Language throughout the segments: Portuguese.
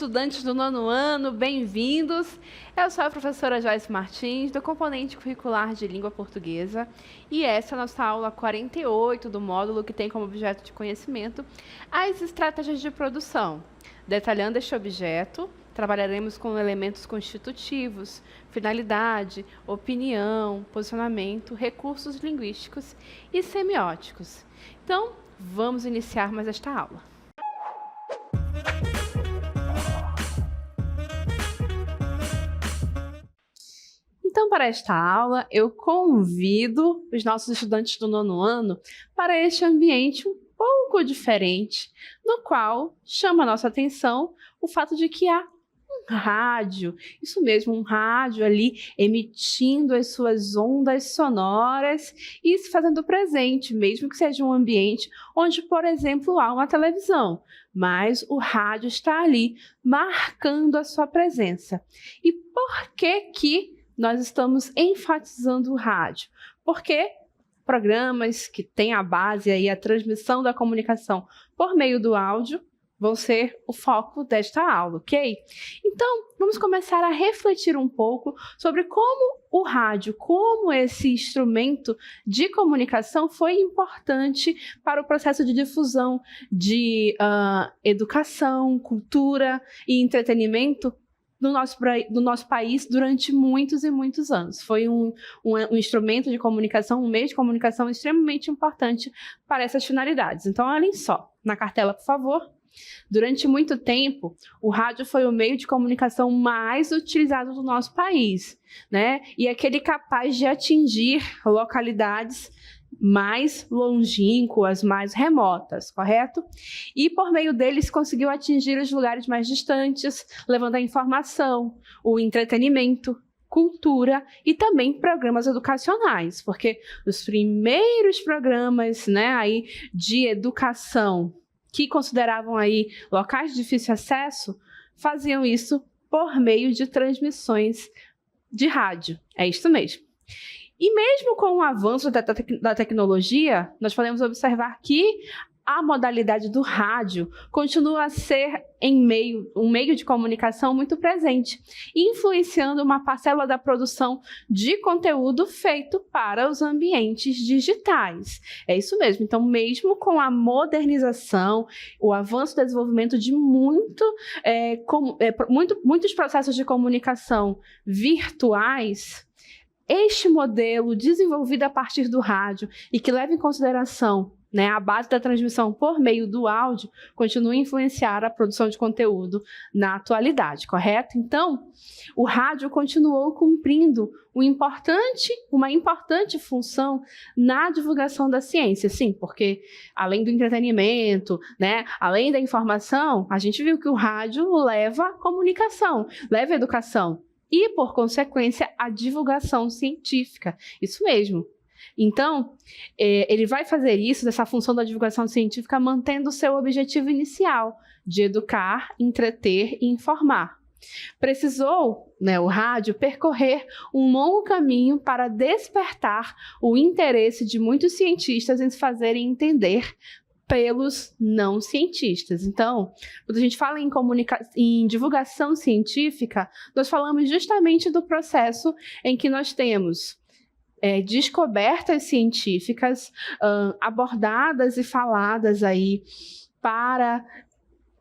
estudantes do nono ano, bem-vindos! Eu sou a professora Joyce Martins, do componente curricular de língua portuguesa, e essa é a nossa aula 48 do módulo que tem como objeto de conhecimento as estratégias de produção. Detalhando este objeto, trabalharemos com elementos constitutivos, finalidade, opinião, posicionamento, recursos linguísticos e semióticos. Então, vamos iniciar mais esta aula. Então, para esta aula, eu convido os nossos estudantes do nono ano para este ambiente um pouco diferente, no qual chama a nossa atenção o fato de que há um rádio, isso mesmo, um rádio ali emitindo as suas ondas sonoras e se fazendo presente, mesmo que seja um ambiente onde, por exemplo, há uma televisão, mas o rádio está ali marcando a sua presença. E por que nós estamos enfatizando o rádio? Porque programas que têm a base aí, a transmissão da comunicação por meio do áudio, vão ser o foco desta aula, ok? Então, vamos começar a refletir um pouco sobre como o rádio, como esse instrumento de comunicação foi importante para o processo de difusão de educação, cultura e entretenimento no nosso país durante muitos e muitos anos. Foi um instrumento de comunicação, um meio de comunicação extremamente importante para essas finalidades. Então, olhem só, na cartela, por favor. Durante muito tempo, o rádio foi o meio de comunicação mais utilizado do nosso país, né? E aquele capaz de atingir localidades mais longínquas, mais remotas, correto? E por meio deles conseguiu atingir os lugares mais distantes, levando a informação, o entretenimento, cultura e também programas educacionais, porque os primeiros programas, né, aí de educação que consideravam aí locais de difícil acesso, faziam isso por meio de transmissões de rádio. É isso mesmo. E mesmo com o avanço da tecnologia, nós podemos observar que a modalidade do rádio continua a ser um meio de comunicação muito presente, influenciando uma parcela da produção de conteúdo feito para os ambientes digitais. É isso mesmo. Então, mesmo com a modernização, o avanço do desenvolvimento de muitos processos de comunicação virtuais, este modelo desenvolvido a partir do rádio e que leva em consideração, né, a base da transmissão por meio do áudio, continua a influenciar a produção de conteúdo na atualidade, correto? Então, o rádio continuou cumprindo uma importante função na divulgação da ciência, sim, porque além do entretenimento, né, além da informação, a gente viu que o rádio leva a comunicação, leva a educação e, por consequência, a divulgação científica. Isso mesmo. Então, ele vai fazer isso, dessa função da divulgação científica, mantendo o seu objetivo inicial, de educar, entreter e informar. Precisou, né, o rádio percorrer um longo caminho para despertar o interesse de muitos cientistas em se fazerem entender pelos não cientistas. Então, quando a gente fala em divulgação científica, nós falamos justamente do processo em que nós temos descobertas científicas abordadas e faladas aí para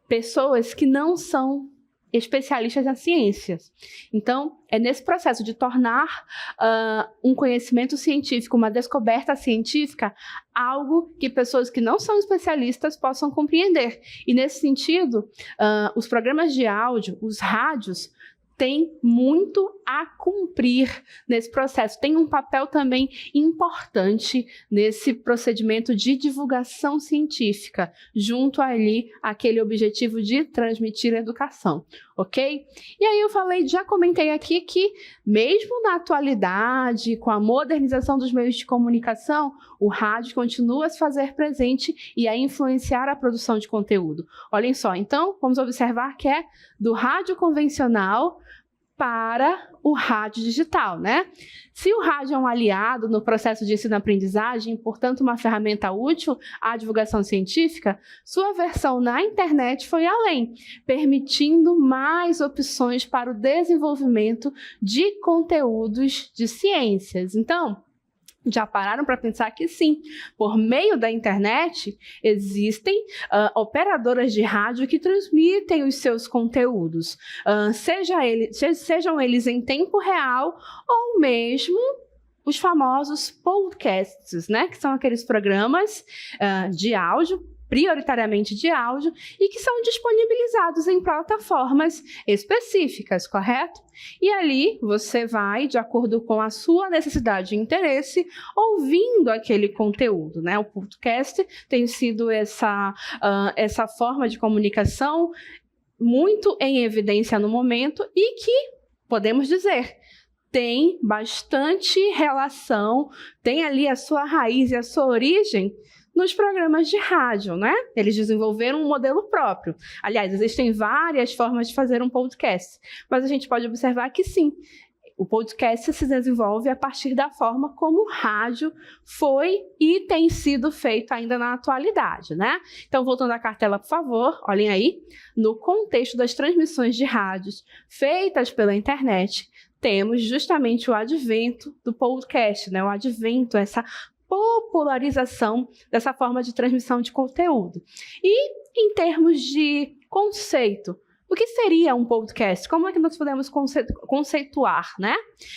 pessoas que não são especialistas na ciência. Então, é nesse processo de tornar um conhecimento científico, uma descoberta científica, algo que pessoas que não são especialistas possam compreender. E, nesse sentido, os programas de áudio, os rádios, tem muito a cumprir nesse processo, tem um papel também importante nesse procedimento de divulgação científica, junto ali àquele objetivo de transmitir educação, ok? E aí já comentei aqui que mesmo na atualidade, com a modernização dos meios de comunicação, o rádio continua a se fazer presente e a influenciar a produção de conteúdo. Olhem só, então, vamos observar que é do rádio convencional para o rádio digital, né? Se o rádio é um aliado no processo de ensino-aprendizagem, portanto uma ferramenta útil à divulgação científica, sua versão na internet foi além, permitindo mais opções para o desenvolvimento de conteúdos de ciências. Então, já pararam para pensar que sim, por meio da internet existem operadoras de rádio que transmitem os seus conteúdos, sejam eles em tempo real ou mesmo os famosos podcasts, né? Que são aqueles programas de áudio, prioritariamente de áudio, e que são disponibilizados em plataformas específicas, correto? E ali você vai, de acordo com a sua necessidade e interesse, ouvindo aquele conteúdo, né? O podcast tem sido essa forma de comunicação muito em evidência no momento e que, podemos dizer, tem bastante relação, tem ali a sua raiz e a sua origem nos programas de rádio, né? Eles desenvolveram um modelo próprio. Aliás, existem várias formas de fazer um podcast, mas a gente pode observar que sim, o podcast se desenvolve a partir da forma como o rádio foi e tem sido feito ainda na atualidade, né? Então, voltando à cartela, por favor, olhem aí, no contexto das transmissões de rádios feitas pela internet, temos justamente o advento do podcast, né? O advento, essa popularização dessa forma de transmissão de conteúdo. E em termos de conceito, o que seria um podcast? Como é que nós podemos conceituar, né?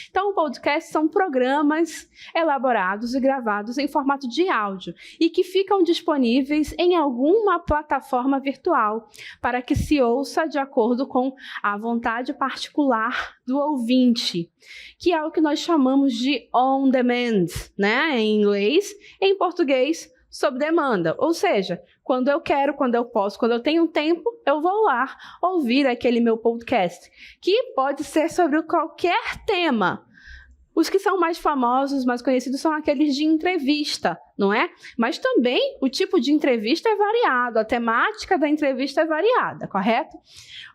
Então, o podcast são programas elaborados e gravados em formato de áudio e que ficam disponíveis em alguma plataforma virtual para que se ouça de acordo com a vontade particular do ouvinte, que é o que nós chamamos de on demand, né? Em inglês, em português, sob demanda, ou seja, quando eu quero, quando eu posso, quando eu tenho tempo, eu vou lá ouvir aquele meu podcast, que pode ser sobre qualquer tema. Os que são mais famosos, mais conhecidos, são aqueles de entrevista, não é? Mas também o tipo de entrevista é variado, a temática da entrevista é variada, correto?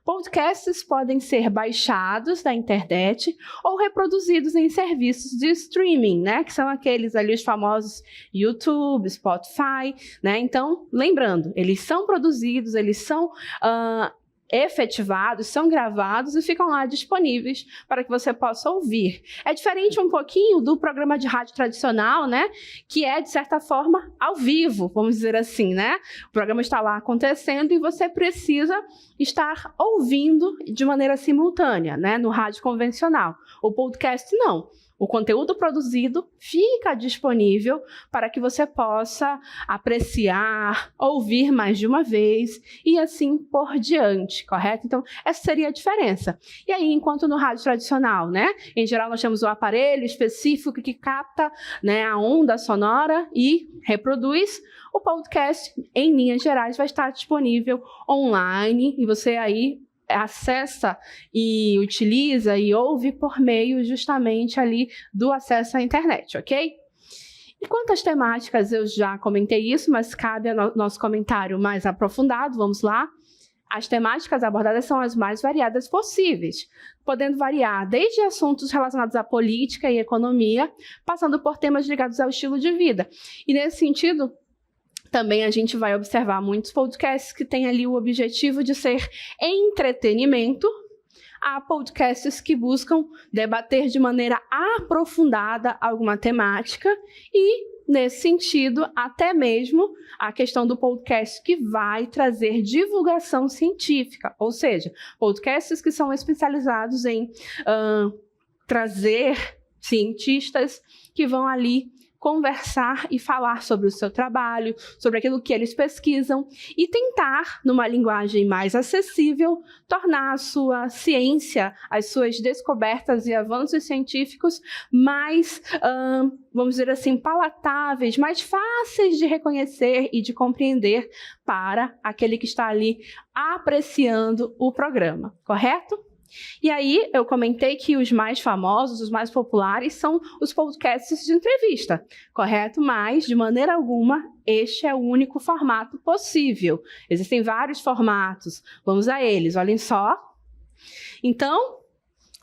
Podcasts podem ser baixados da internet ou reproduzidos em serviços de streaming, né? Que são aqueles ali, os famosos YouTube, Spotify, né? Então, lembrando, eles são produzidos, eles são efetivados, são gravados e ficam lá disponíveis para que você possa ouvir. É diferente um pouquinho do programa de rádio tradicional, né? Que é, de certa forma, ao vivo, vamos dizer assim, né? O programa está lá acontecendo e você precisa estar ouvindo de maneira simultânea, né? No rádio convencional. O podcast, não. O conteúdo produzido fica disponível para que você possa apreciar, ouvir mais de uma vez e assim por diante, correto? Então, essa seria a diferença. E aí, enquanto no rádio tradicional, né? Em geral, nós temos o aparelho específico que capta, né, a onda sonora e reproduz. O podcast, em linhas gerais, vai estar disponível online e você aí acessa e utiliza e ouve por meio justamente ali do acesso à internet, ok? E quantas temáticas, eu já comentei isso, mas cabe ao nosso comentário mais aprofundado, vamos lá. As temáticas abordadas são as mais variadas possíveis, podendo variar desde assuntos relacionados à política e economia, passando por temas ligados ao estilo de vida. E nesse sentido, também a gente vai observar muitos podcasts que têm ali o objetivo de ser entretenimento. Há podcasts que buscam debater de maneira aprofundada alguma temática e, nesse sentido, até mesmo a questão do podcast que vai trazer divulgação científica, ou seja, podcasts que são especializados em trazer cientistas que vão ali conversar e falar sobre o seu trabalho, sobre aquilo que eles pesquisam e tentar, numa linguagem mais acessível, tornar a sua ciência, as suas descobertas e avanços científicos mais, vamos dizer assim, palatáveis, mais fáceis de reconhecer e de compreender para aquele que está ali apreciando o programa, correto? E aí, eu comentei que os mais famosos, os mais populares, são os podcasts de entrevista, correto? Mas, de maneira alguma, este é o único formato possível. Existem vários formatos. Vamos a eles, olhem só. Então,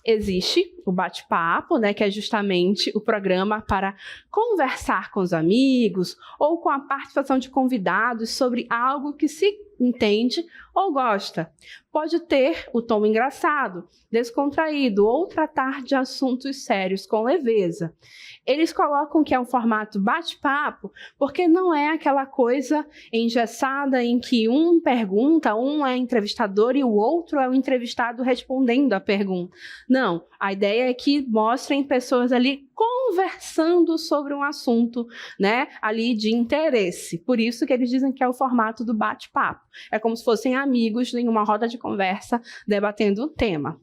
Existe o bate-papo, né, que é justamente o programa para conversar com os amigos ou com a participação de convidados sobre algo que se entende ou gosta. Pode ter o tom engraçado, descontraído ou tratar de assuntos sérios com leveza. Eles colocam que é um formato bate-papo porque não é aquela coisa engessada em que um pergunta, um é entrevistador e o outro é o entrevistado respondendo a pergunta. Não, a ideia é que mostrem pessoas ali conversando sobre um assunto, né, ali de interesse. Por isso que eles dizem que é o formato do bate-papo. É como se fossem amigos em uma roda de conversa debatendo um tema.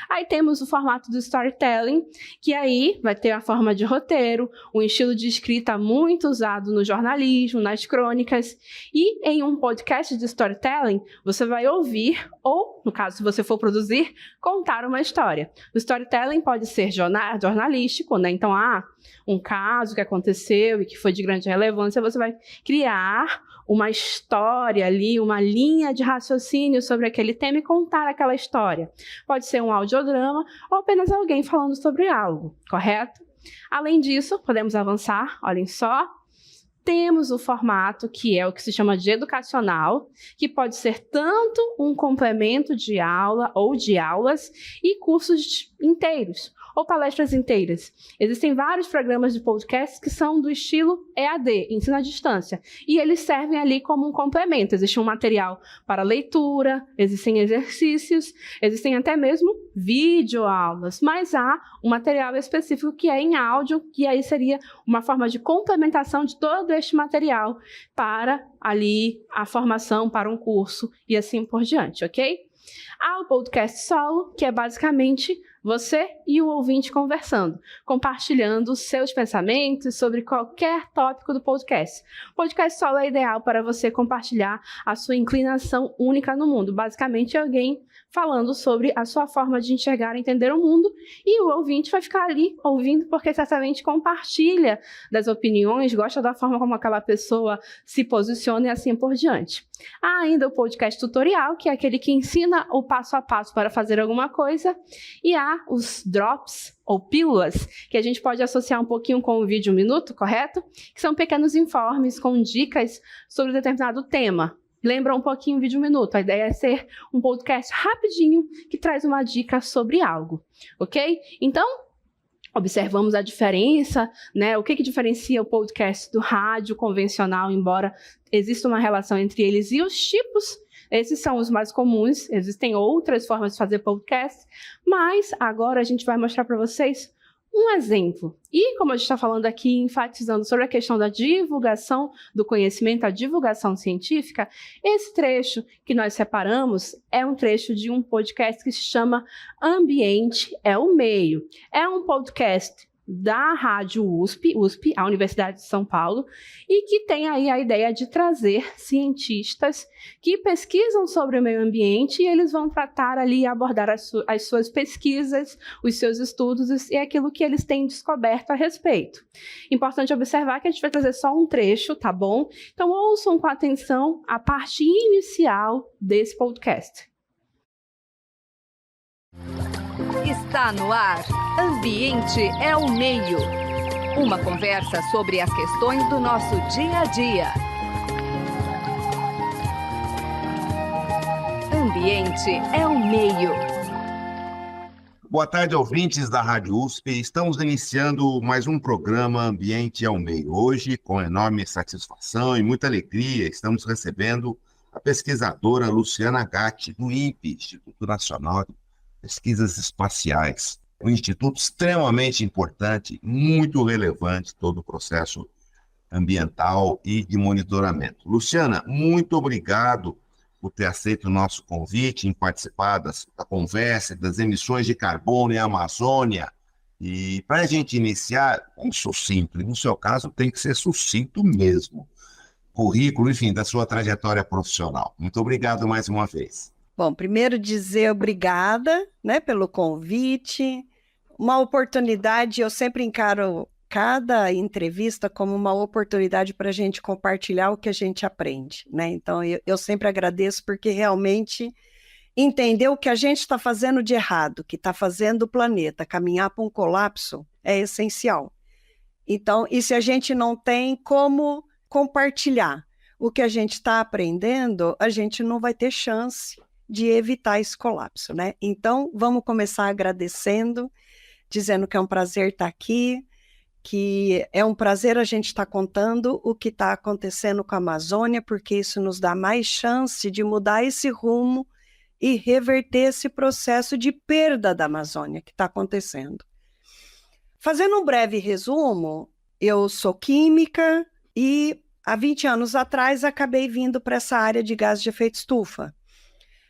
Aí temos o formato do storytelling, que aí vai ter a forma de roteiro, um estilo de escrita muito usado no jornalismo, nas crônicas, e em um podcast de storytelling, você vai ouvir, ou, no caso, se você for produzir, contar uma história. O storytelling pode ser jornalístico, né? Então, um caso que aconteceu e que foi de grande relevância, você vai criar uma história ali, uma linha de raciocínio sobre aquele tema e contar aquela história. Pode ser um audiodrama ou apenas alguém falando sobre algo, correto? Além disso, podemos avançar, olhem só. Temos o formato que é o que se chama de educacional, que pode ser tanto um complemento de aula ou de aulas e cursos inteiros, ou palestras inteiras. Existem vários programas de podcast que são do estilo EAD, ensino à distância, e eles servem ali como um complemento. Existe um material para leitura, existem exercícios, existem até mesmo videoaulas, mas há um material específico que é em áudio, que aí seria uma forma de complementação de todo este material para ali a formação para um curso e assim por diante, ok? Há o podcast solo, que é basicamente você e o ouvinte conversando, compartilhando seus pensamentos sobre qualquer tópico do podcast. O podcast solo é ideal para você compartilhar a sua inclinação única no mundo. Basicamente, alguém falando sobre a sua forma de enxergar e entender o mundo, e o ouvinte vai ficar ali ouvindo porque certamente compartilha das opiniões, gosta da forma como aquela pessoa se posiciona e assim por diante. Há ainda o podcast tutorial, que é aquele que ensina o passo a passo para fazer alguma coisa, e há os drops, ou pílulas, que a gente pode associar um pouquinho com o vídeo 1 minuto, correto? Que são pequenos informes com dicas sobre determinado tema. Lembra um pouquinho o vídeo 1 minuto. A ideia é ser um podcast rapidinho que traz uma dica sobre algo, ok? Então, observamos a diferença, né? O que diferencia o podcast do rádio convencional, embora exista uma relação entre eles, e os tipos. Esses são os mais comuns, existem outras formas de fazer podcast, mas agora a gente vai mostrar para vocês um exemplo. E como a gente está falando aqui, enfatizando sobre a questão da divulgação do conhecimento, a divulgação científica, esse trecho que nós separamos é um trecho de um podcast que se chama Ambiente é o Meio. É um podcast da Rádio USP, a Universidade de São Paulo, e que tem aí a ideia de trazer cientistas que pesquisam sobre o meio ambiente, e eles vão tratar ali e abordar as suas pesquisas, os seus estudos e aquilo que eles têm descoberto a respeito. Importante observar que a gente vai trazer só um trecho, tá bom? Então ouçam com atenção a parte inicial desse podcast. Está no ar. Ambiente é o Meio. Uma conversa sobre as questões do nosso dia a dia. Ambiente é o Meio. Boa tarde, ouvintes da Rádio USP. Estamos iniciando mais um programa Ambiente é o Meio. Hoje, com enorme satisfação e muita alegria, estamos recebendo a pesquisadora Luciana Gatti, do INPE, Instituto Nacional de Pesquisas Espaciais. Um instituto extremamente importante, muito relevante todo o processo ambiental e de monitoramento. Luciana, muito obrigado por ter aceito o nosso convite em participar da conversa, das emissões de carbono em Amazônia. E para a gente iniciar, um sucinto, no seu caso tem que ser sucinto mesmo, currículo, enfim, da sua trajetória profissional. Muito obrigado mais uma vez. Bom, primeiro dizer obrigada, né, pelo convite, uma oportunidade, eu sempre encaro cada entrevista como uma oportunidade para a gente compartilhar o que a gente aprende, né? Então eu sempre agradeço porque realmente entender o que a gente está fazendo de errado, que está fazendo o planeta caminhar para um colapso, é essencial. Então, e se a gente não tem como compartilhar o que a gente está aprendendo, a gente não vai ter chance de evitar esse colapso, né? Então, vamos começar agradecendo, dizendo que é um prazer estar aqui, que é um prazer a gente estar contando o que está acontecendo com a Amazônia, porque isso nos dá mais chance de mudar esse rumo e reverter esse processo de perda da Amazônia que está acontecendo. Fazendo um breve resumo, eu sou química e há 20 anos atrás acabei vindo para essa área de gás de efeito estufa.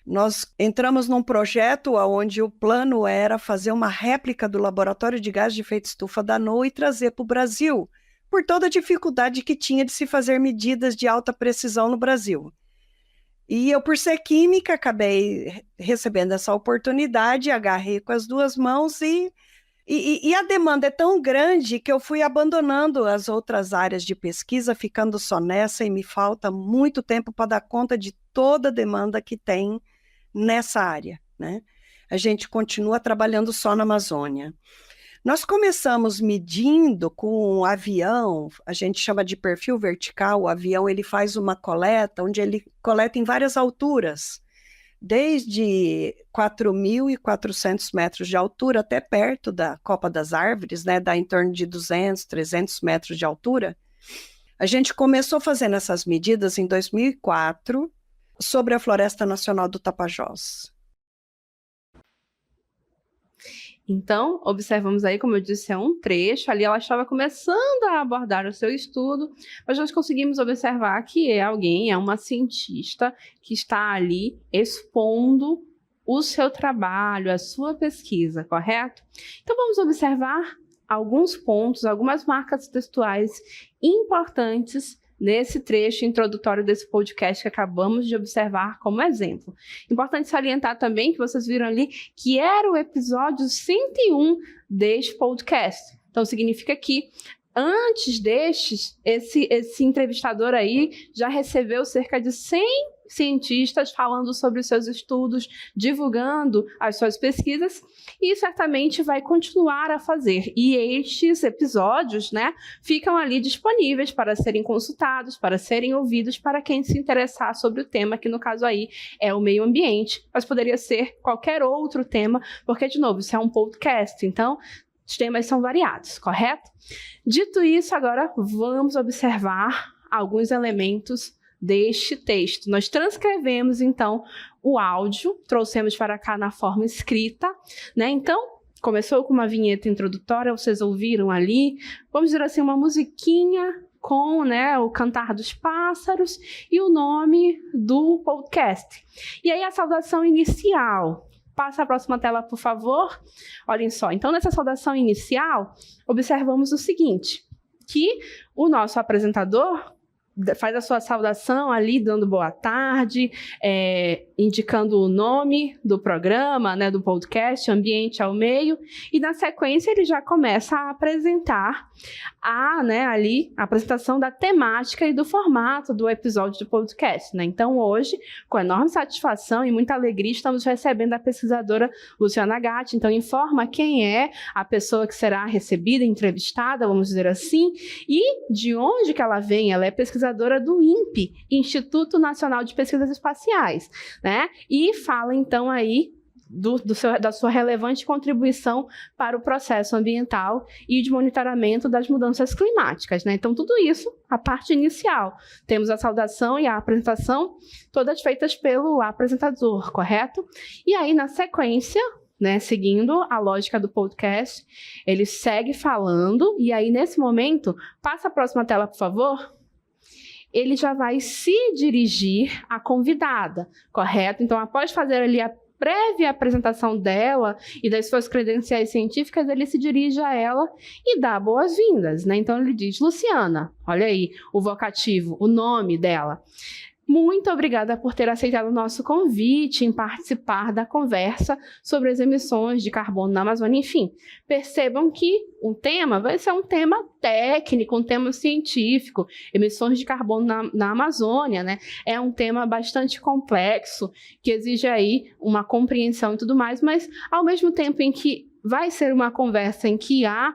Nós entramos num projeto onde o plano era fazer uma réplica do laboratório de gás de efeito estufa da NOAA e trazer para o Brasil, por toda a dificuldade que tinha de se fazer medidas de alta precisão no Brasil. E eu, por ser química, acabei recebendo essa oportunidade, agarrei com as duas mãos e a demanda é tão grande que eu fui abandonando as outras áreas de pesquisa, ficando só nessa, e me falta muito tempo para dar conta de toda a demanda que tem nessa área, né? A gente continua trabalhando só na Amazônia. Nós começamos medindo com um avião, a gente chama de perfil vertical. O avião ele faz uma coleta, onde ele coleta em várias alturas, desde 4.400 metros de altura até perto da Copa das Árvores, né, dá em torno de 200, 300 metros de altura. A gente começou fazendo essas medidas em 2004 sobre a Floresta Nacional do Tapajós. Então, observamos aí, como eu disse, é um trecho, ali ela estava começando a abordar o seu estudo, mas nós conseguimos observar que é alguém, é uma cientista que está ali expondo o seu trabalho, a sua pesquisa, correto? Então vamos observar alguns pontos, algumas marcas textuais importantes nesse trecho introdutório desse podcast que acabamos de observar como exemplo. Importante salientar também que vocês viram ali que era o episódio 101 deste podcast. Então significa que antes destes, esse entrevistador aí já recebeu cerca de 100 cientistas falando sobre os seus estudos, divulgando as suas pesquisas, e certamente vai continuar a fazer. E estes episódios, né, ficam ali disponíveis para serem consultados, para serem ouvidos, para quem se interessar sobre o tema, que no caso aí é o meio ambiente, mas poderia ser qualquer outro tema, porque, de novo, isso é um podcast, então os temas são variados, correto? Dito isso, agora vamos observar alguns elementos deste texto. Nós transcrevemos, então, o áudio, trouxemos para cá na forma escrita, né? Então, começou com uma vinheta introdutória, vocês ouviram ali, vamos dizer assim, uma musiquinha com, né, o cantar dos pássaros e o nome do podcast. E aí a saudação inicial. Passa a próxima tela, por favor. Olhem só. Então, nessa saudação inicial, observamos o seguinte, que o nosso apresentador faz a sua saudação ali, dando boa tarde, indicando o nome do programa, né, do podcast, Ambiente ao Meio, e na sequência ele já começa a apresentar ali, a apresentação da temática e do formato do episódio do podcast, né? Então hoje, com enorme satisfação e muita alegria, estamos recebendo a pesquisadora Luciana Gatti. Então informa quem é a pessoa que será recebida, entrevistada, vamos dizer assim, e de onde que ela vem. Ela é pesquisadora do INPE, Instituto Nacional de Pesquisas Espaciais, né? E fala então aí da sua relevante contribuição para o processo ambiental e de monitoramento das mudanças climáticas, né? Então, tudo isso, a parte inicial. Temos a saudação e a apresentação, todas feitas pelo apresentador, correto? E aí, na sequência, né, seguindo a lógica do podcast, ele segue falando, e aí, nesse momento, passa a próxima tela, por favor. Ele já vai se dirigir à convidada, correto? Então, após fazer ali a prévia apresentação dela e das suas credenciais científicas, ele se dirige a ela e dá boas-vindas, né? Então, ele diz, Luciana, olha aí o vocativo, o nome dela. Muito obrigada por ter aceitado o nosso convite em participar da conversa sobre as emissões de carbono na Amazônia. Enfim, percebam que o tema vai ser um tema técnico, um tema científico. Emissões de carbono na Amazônia, né? É um tema bastante complexo, que exige aí uma compreensão e tudo mais, mas ao mesmo tempo em que vai ser uma conversa em que há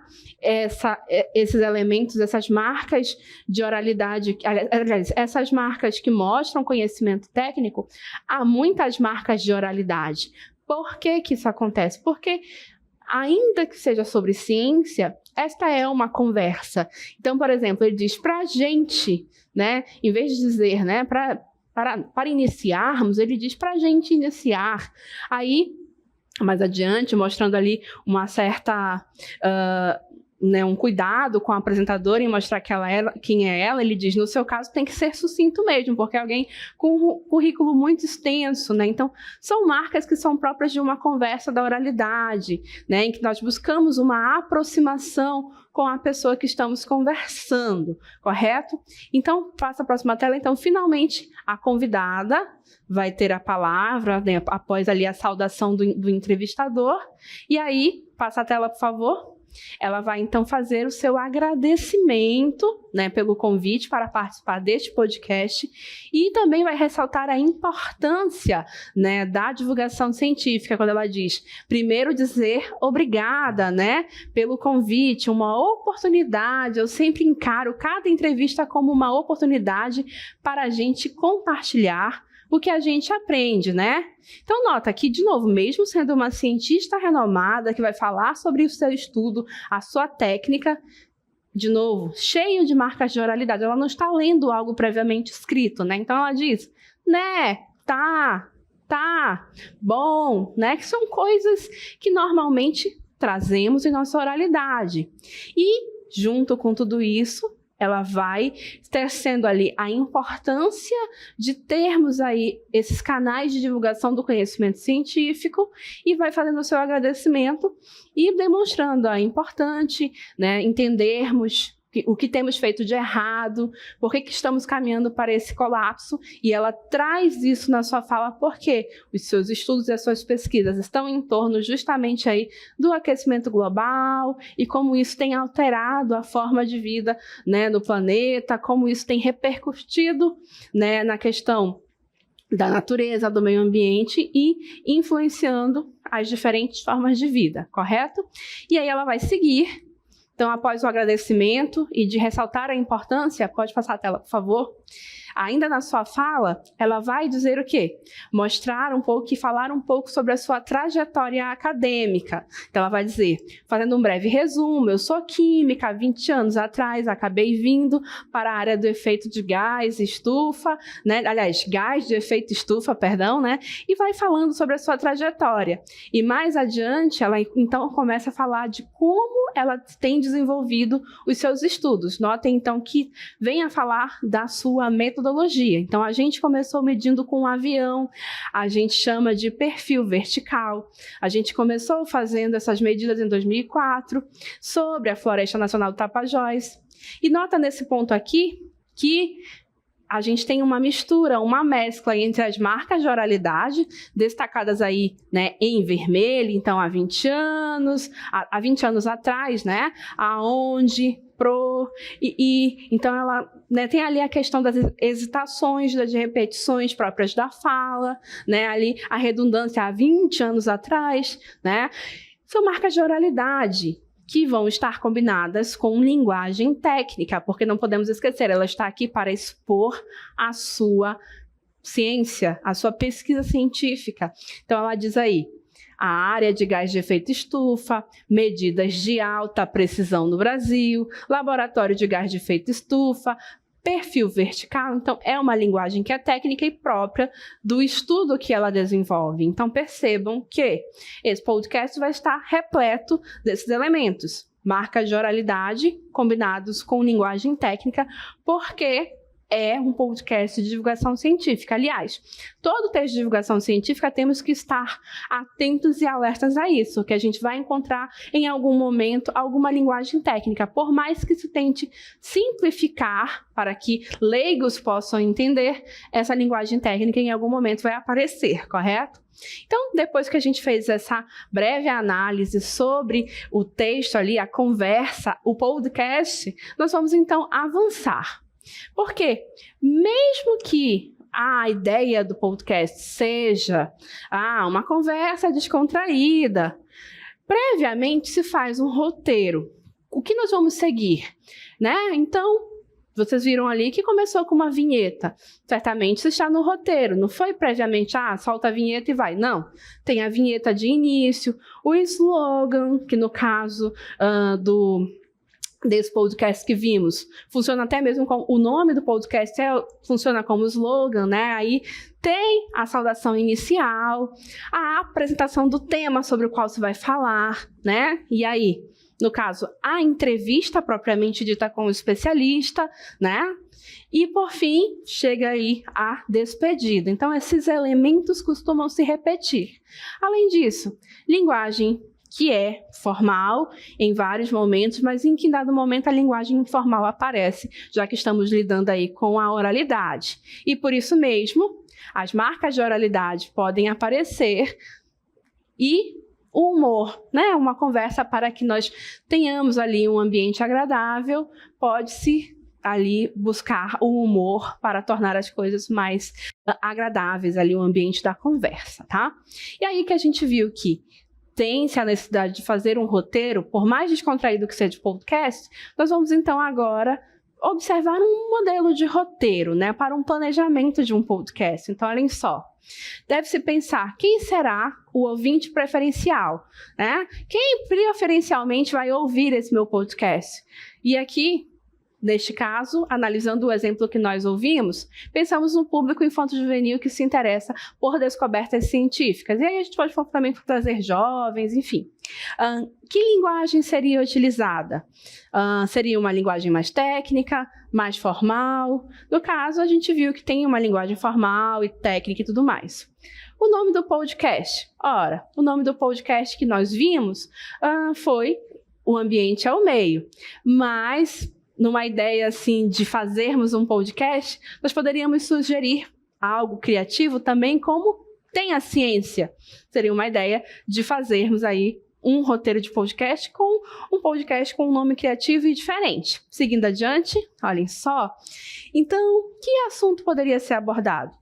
esses elementos, essas marcas de oralidade, aliás, essas marcas que mostram conhecimento técnico, há muitas marcas de oralidade. Por que que isso acontece? Porque, ainda que seja sobre ciência, esta é uma conversa. Então, por exemplo, ele diz para a gente, né, em vez de dizer, né, para iniciarmos, ele diz para a gente iniciar. Aí, mais adiante, mostrando ali uma certa, um cuidado com a apresentadora em mostrar quem é ela, ele diz, no seu caso tem que ser sucinto mesmo, porque é alguém com um currículo muito extenso, né? Então, são marcas que são próprias de uma conversa da oralidade, né? Em que nós buscamos uma aproximação com a pessoa que estamos conversando, correto? Então, passa a próxima tela. Então, finalmente, a convidada vai ter a palavra, né, após ali a saudação do entrevistador. E aí, passa a tela, por favor. Ela vai, então, fazer o seu agradecimento, né, pelo convite para participar deste podcast e também vai ressaltar a importância, né, da divulgação científica, quando ela diz, primeiro dizer obrigada, né, pelo convite, uma oportunidade. Eu sempre encaro cada entrevista como uma oportunidade para a gente compartilhar o que a gente aprende, né? Então, nota que, de novo, mesmo sendo uma cientista renomada que vai falar sobre o seu estudo, a sua técnica, de novo, cheio de marcas de oralidade, ela não está lendo algo previamente escrito, né? Então, ela diz, né, tá, bom, né? Que são coisas que normalmente trazemos em nossa oralidade. E, junto com tudo isso, ela vai tecendo ali a importância de termos aí esses canais de divulgação do conhecimento científico e vai fazendo o seu agradecimento e demonstrando a importante, né, entendermos o que temos feito de errado, por que estamos caminhando para esse colapso, e ela traz isso na sua fala porque os seus estudos e as suas pesquisas estão em torno justamente aí do aquecimento global e como isso tem alterado a forma de vida, né, no planeta, como isso tem repercutido, né, na questão da natureza, do meio ambiente e influenciando as diferentes formas de vida, correto? E aí ela vai seguir. Então, após o agradecimento e de ressaltar a importância, pode passar a tela, por favor. Ainda na sua fala, ela vai dizer o quê? Mostrar um pouco e falar um pouco sobre a sua trajetória acadêmica. Então, ela vai dizer, fazendo um breve resumo, eu sou química, há 20 anos atrás, acabei vindo para a área do efeito de gás, estufa, né? Aliás, gás de efeito estufa, perdão, né? E vai falando sobre a sua trajetória. E mais adiante, ela então começa a falar de como ela tem desenvolvido os seus estudos. Notem, então, que vem a falar da sua metodologia. Então, a gente começou medindo com um avião, a gente chama de perfil vertical. A gente começou fazendo essas medidas em 2004 sobre a Floresta Nacional do Tapajós. E nota nesse ponto aqui que a gente tem uma mistura, uma mescla entre as marcas de oralidade, destacadas aí, né, em vermelho, então há 20 anos, há 20 anos atrás, né, aonde, então ela, né, tem ali a questão das hesitações, das repetições próprias da fala, né, ali a redundância há 20 anos atrás, né, são marcas de oralidade que vão estar combinadas com linguagem técnica, porque não podemos esquecer, ela está aqui para expor a sua ciência, a sua pesquisa científica. Então ela diz aí, a área de gás de efeito estufa, medidas de alta precisão no Brasil, laboratório de gás de efeito estufa, perfil vertical. Então, é uma linguagem que é técnica e própria do estudo que ela desenvolve. Então, percebam que esse podcast vai estar repleto desses elementos. Marcas de oralidade combinados com linguagem técnica, porque é um podcast de divulgação científica. Aliás, todo texto de divulgação científica temos que estar atentos e alertas a isso, que a gente vai encontrar em algum momento alguma linguagem técnica, por mais que se tente simplificar para que leigos possam entender, essa linguagem técnica em algum momento vai aparecer, correto? Então, depois que a gente fez essa breve análise sobre o texto ali, a conversa, o podcast, nós vamos então avançar. Porque mesmo que a ideia do podcast seja uma conversa descontraída, previamente se faz um roteiro. O que nós vamos seguir, né? Então, vocês viram ali que começou com uma vinheta. Certamente isso está no roteiro. Não foi previamente, solta a vinheta e vai. Não. Tem a vinheta de início, o slogan, que no caso desse podcast que vimos, funciona até mesmo como o nome do podcast funciona como slogan, né? Aí tem a saudação inicial, a apresentação do tema sobre o qual se vai falar, né? E aí, no caso, a entrevista propriamente dita com o especialista, né? E, por fim, chega aí a despedida. Então, esses elementos costumam se repetir. Além disso, linguagem que é formal em vários momentos, mas em que dado momento a linguagem informal aparece, já que estamos lidando aí com a oralidade. E por isso mesmo, as marcas de oralidade podem aparecer e o humor, né? Uma conversa para que nós tenhamos ali um ambiente agradável, pode-se ali buscar o humor para tornar as coisas mais agradáveis ali, o ambiente da conversa, tá? E aí que a gente viu que tem-se a necessidade de fazer um roteiro, por mais descontraído que seja de podcast, nós vamos então agora observar um modelo de roteiro, né, para um planejamento de um podcast. Então, olhem só, deve-se pensar quem será o ouvinte preferencial, né? Quem preferencialmente vai ouvir esse meu podcast? E aqui, neste caso, analisando o exemplo que nós ouvimos, pensamos no público infanto-juvenil que se interessa por descobertas científicas. E aí a gente pode também trazer jovens, enfim. Que linguagem seria utilizada? Seria uma linguagem mais técnica, mais formal? No caso, a gente viu que tem uma linguagem formal e técnica e tudo mais. O nome do podcast? Ora, o nome do podcast que nós vimos foi O Ambiente é o Meio, mas numa ideia assim de fazermos um podcast, nós poderíamos sugerir algo criativo também, como tem a ciência. Seria uma ideia de fazermos aí um roteiro de podcast com um nome criativo e diferente. Seguindo adiante, olhem só. Então, que assunto poderia ser abordado?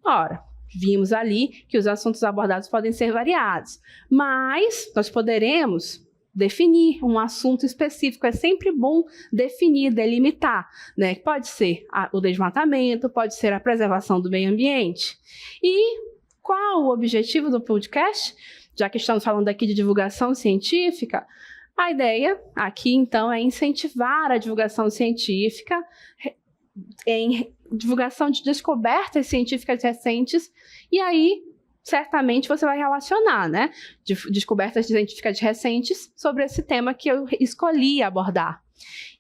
Ora, vimos ali que os assuntos abordados podem ser variados, mas nós poderemos definir um assunto específico. É sempre bom definir, delimitar, né? Pode ser o desmatamento, pode ser a preservação do meio ambiente. E qual o objetivo do podcast? Já que estamos falando aqui de divulgação científica, a ideia aqui, então, é incentivar a divulgação científica em divulgação de descobertas científicas recentes, e aí certamente você vai relacionar, né, descobertas científicas recentes sobre esse tema que eu escolhi abordar.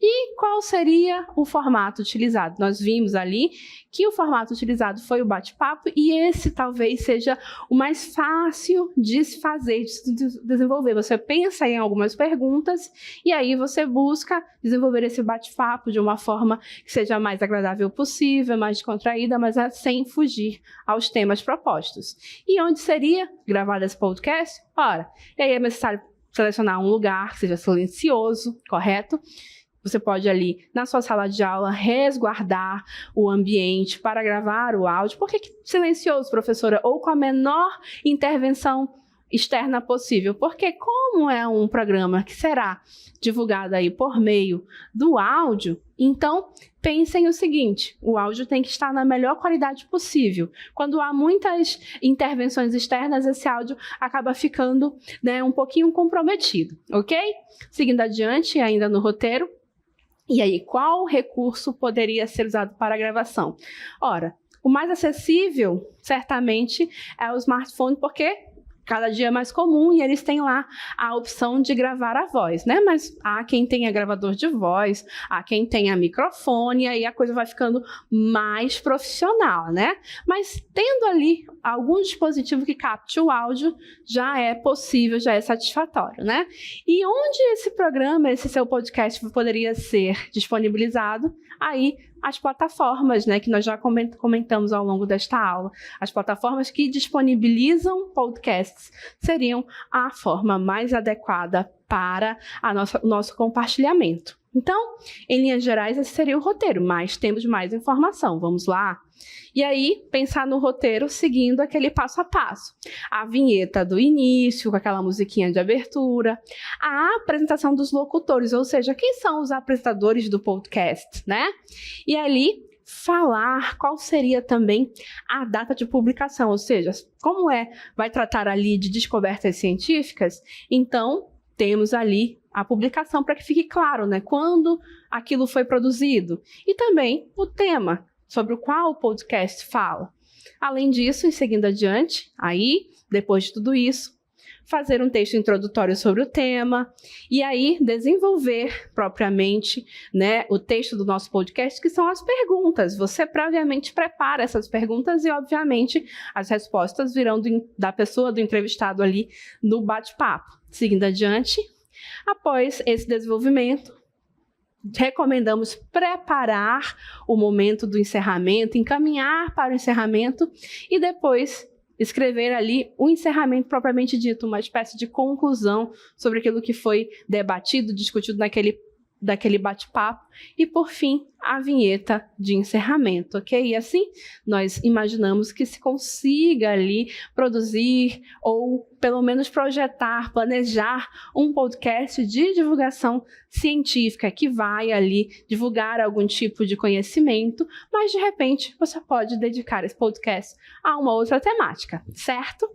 E qual seria o formato utilizado? Nós vimos ali que o formato utilizado foi o bate-papo, e esse talvez seja o mais fácil de se fazer, de se desenvolver. Você pensa em algumas perguntas e aí você busca desenvolver esse bate-papo de uma forma que seja mais agradável possível, mais descontraída, mas sem fugir aos temas propostos. E onde seria gravado esse podcast? Ora, e aí é necessário selecionar um lugar que seja silencioso, correto? Você pode ali, na sua sala de aula, resguardar o ambiente para gravar o áudio. Por que silencioso, professora? Ou com a menor intervenção externa possível? Porque como é um programa que será divulgado aí por meio do áudio, então pensem o seguinte: o áudio tem que estar na melhor qualidade possível. Quando há muitas intervenções externas, esse áudio acaba ficando, né, um pouquinho comprometido, ok? Seguindo adiante, ainda no roteiro. E aí, qual recurso poderia ser usado para a gravação? Ora, o mais acessível, certamente, é o smartphone, porque cada dia mais comum e eles têm lá a opção de gravar a voz, né? Mas há quem tenha gravador de voz, há quem tenha microfone, aí a coisa vai ficando mais profissional, né? Mas tendo ali algum dispositivo que capte o áudio, já é possível, já é satisfatório, né? E onde esse programa, esse seu podcast poderia ser disponibilizado? Aí as plataformas, né, que nós já comentamos ao longo desta aula, as plataformas que disponibilizam podcasts seriam a forma mais adequada para o nosso compartilhamento. Então, em linhas gerais, esse seria o roteiro, mas temos mais informação. Vamos lá? E aí, pensar no roteiro seguindo aquele passo a passo. A vinheta do início, com aquela musiquinha de abertura. A apresentação dos locutores, ou seja, quem são os apresentadores do podcast, né? E ali, falar qual seria também a data de publicação, ou seja, como vai tratar ali de descobertas científicas, então temos ali a publicação para que fique claro, né, quando aquilo foi produzido. E também o tema sobre o qual o podcast fala. Além disso, e seguindo adiante, aí, depois de tudo isso, fazer um texto introdutório sobre o tema e aí desenvolver propriamente, né, o texto do nosso podcast, que são as perguntas. Você previamente prepara essas perguntas e, obviamente, as respostas virão da pessoa, do entrevistado ali no bate-papo. Seguindo adiante, após esse desenvolvimento, recomendamos preparar o momento do encerramento, encaminhar para o encerramento e depois escrever ali o encerramento propriamente dito, uma espécie de conclusão sobre aquilo que foi debatido, discutido daquele bate-papo e, por fim, a vinheta de encerramento, ok? E assim, nós imaginamos que se consiga ali produzir ou, pelo menos, projetar, planejar um podcast de divulgação científica que vai ali divulgar algum tipo de conhecimento, mas, de repente, você pode dedicar esse podcast a uma outra temática, certo?